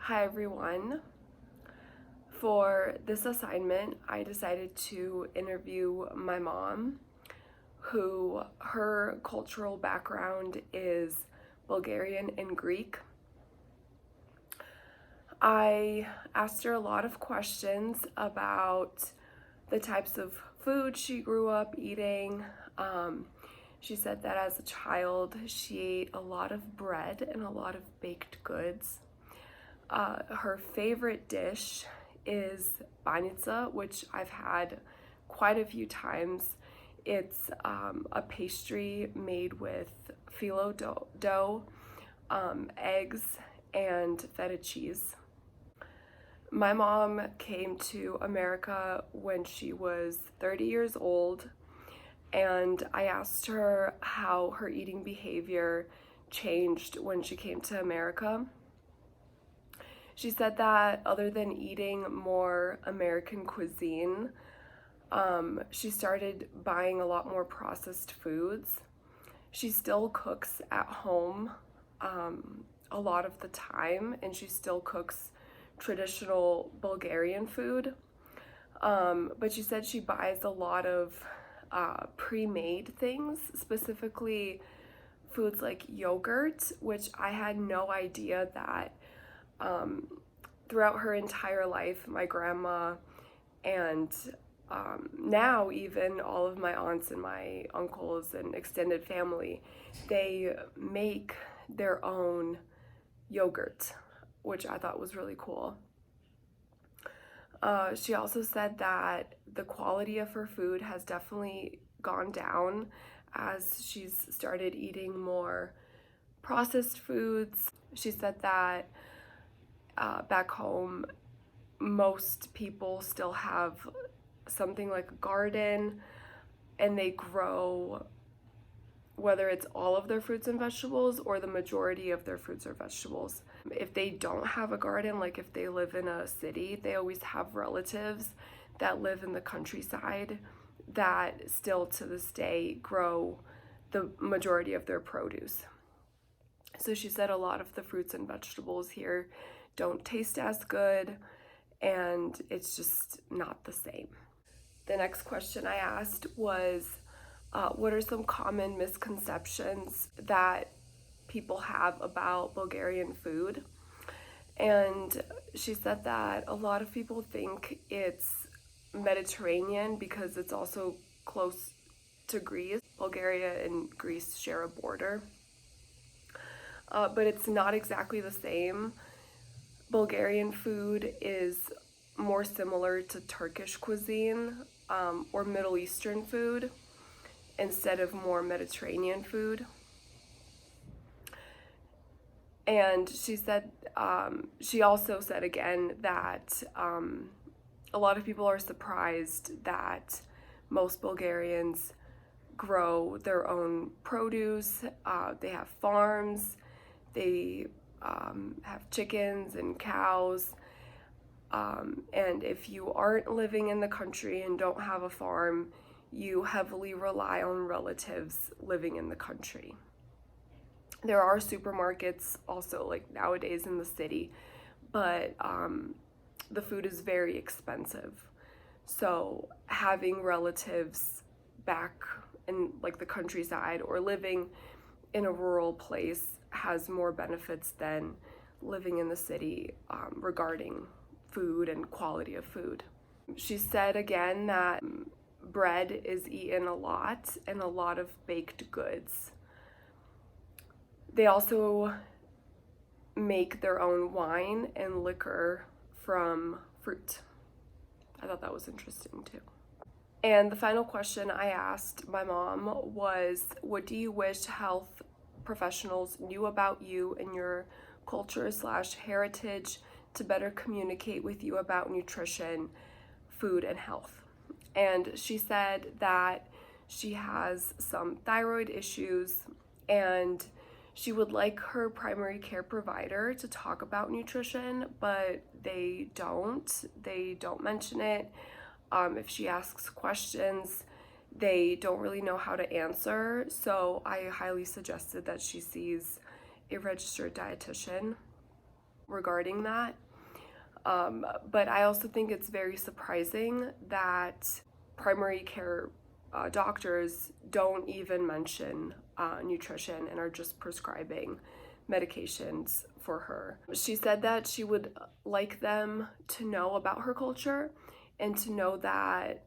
Hi everyone. For this assignment, I decided to interview my mom, who her cultural background is Bulgarian and Greek. I asked her a lot of questions about the types of food she grew up eating. She said that as a child, she ate a lot of bread and a lot of baked goods. Her favorite dish is banitsa, which I've had quite a few times. It's a pastry made with phyllo dough, eggs, and feta cheese. My mom came to America when she was 30 years old, and I asked her how her eating behavior changed when she came to America. She said that other than eating more American cuisine, she started buying a lot more processed foods. She still cooks at home a lot of the time, and she still cooks traditional Bulgarian food. But she said she buys a lot of pre-made things, specifically foods like yogurt, which I had no idea that throughout her entire life, my grandma and now even all of my aunts and my uncles and extended family, they make their own yogurt, which I thought was really cool. She also said that the quality of her food has definitely gone down as she's started eating more processed foods. She said that back home, most people still have something like a garden, and they grow, whether it's all of their fruits and vegetables or the majority of their fruits or vegetables. If they don't have a garden, like if they live in a city, they always have relatives that live in the countryside that still to this day grow the majority of their produce. So she said a lot of the fruits and vegetables here don't taste as good, and it's just not the same. The next question I asked was, what are some common misconceptions that people have about Bulgarian food? And she said that a lot of people think it's Mediterranean because it's also close to Greece. Bulgaria and Greece share a border. But it's not exactly the same. Bulgarian food is more similar to Turkish cuisine or Middle Eastern food instead of more Mediterranean food. And she also said again that a lot of people are surprised that most Bulgarians grow their own produce. They have farms, they have chickens and cows. And if you aren't living in the country and don't have a farm, you heavily rely on relatives living in the country. There are supermarkets also, like nowadays in the city, but the food is very expensive. So having relatives back in like the countryside or living in a rural place has more benefits than living in the city regarding food and quality of food. She said again that bread is eaten a lot and a lot of baked goods. They also make their own wine and liquor from fruit. I thought that was interesting too. And the final question I asked my mom was, what do you wish health professionals knew about you and your culture/heritage to better communicate with you about nutrition, food, and health? And she said that she has some thyroid issues, and she would like her primary care provider to talk about nutrition, but they don't mention it. If she asks questions, they don't really know how to answer. So I highly suggested that she sees a registered dietitian. regarding that. But I also think it's very surprising that primary care doctors don't even mention nutrition and are just prescribing medications for her. She said that she would like them to know about her culture and to know that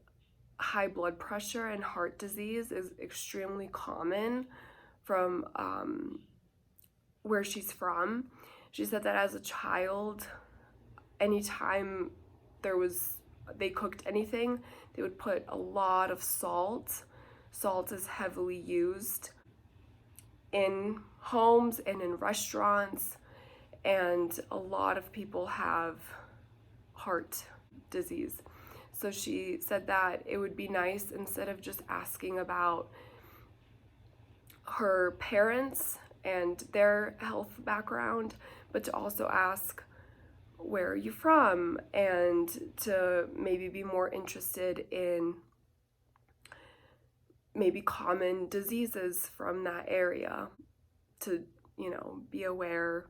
high blood pressure and heart disease is extremely common from where she's from. She said that as a child, anytime they cooked anything, they would put a lot of salt. Salt is heavily used in homes and in restaurants, and a lot of people have heart disease. So she said that it would be nice, instead of just asking about her parents and their health background, but to also ask, where are you from? And to maybe be more interested in maybe common diseases from that area, to, be aware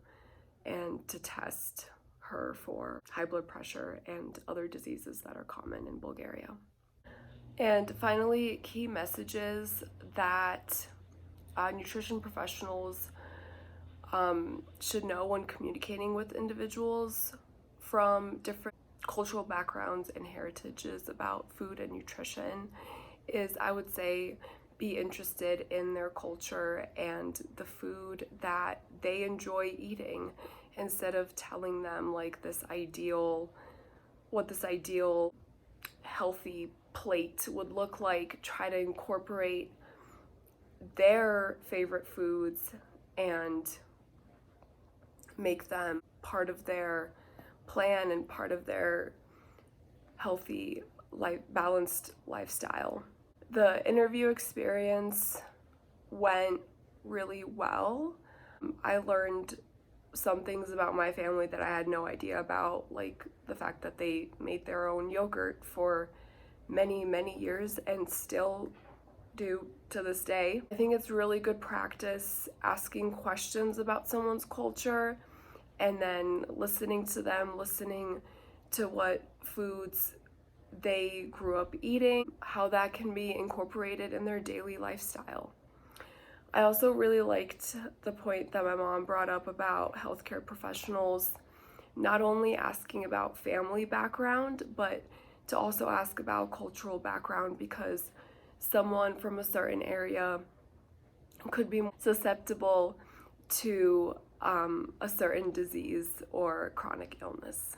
and to test her for high blood pressure and other diseases that are common in Bulgaria. And finally, key messages that nutrition professionals should know when communicating with individuals from different cultural backgrounds and heritages about food and nutrition is, I would say, be interested in their culture and the food that they enjoy eating, instead of telling them like what this ideal healthy plate would look like. Try to incorporate their favorite foods and make them part of their plan and part of their healthy, balanced lifestyle. The interview experience went really well. I learned some things about my family that I had no idea about, like the fact that they made their own yogurt for many, many years and still do to this day. I think it's really good practice asking questions about someone's culture and then listening to them, listening to what foods they grew up eating, how that can be incorporated in their daily lifestyle. I also really liked the point that my mom brought up about healthcare professionals not only asking about family background, but to also ask about cultural background, because someone from a certain area could be susceptible to a certain disease or chronic illness.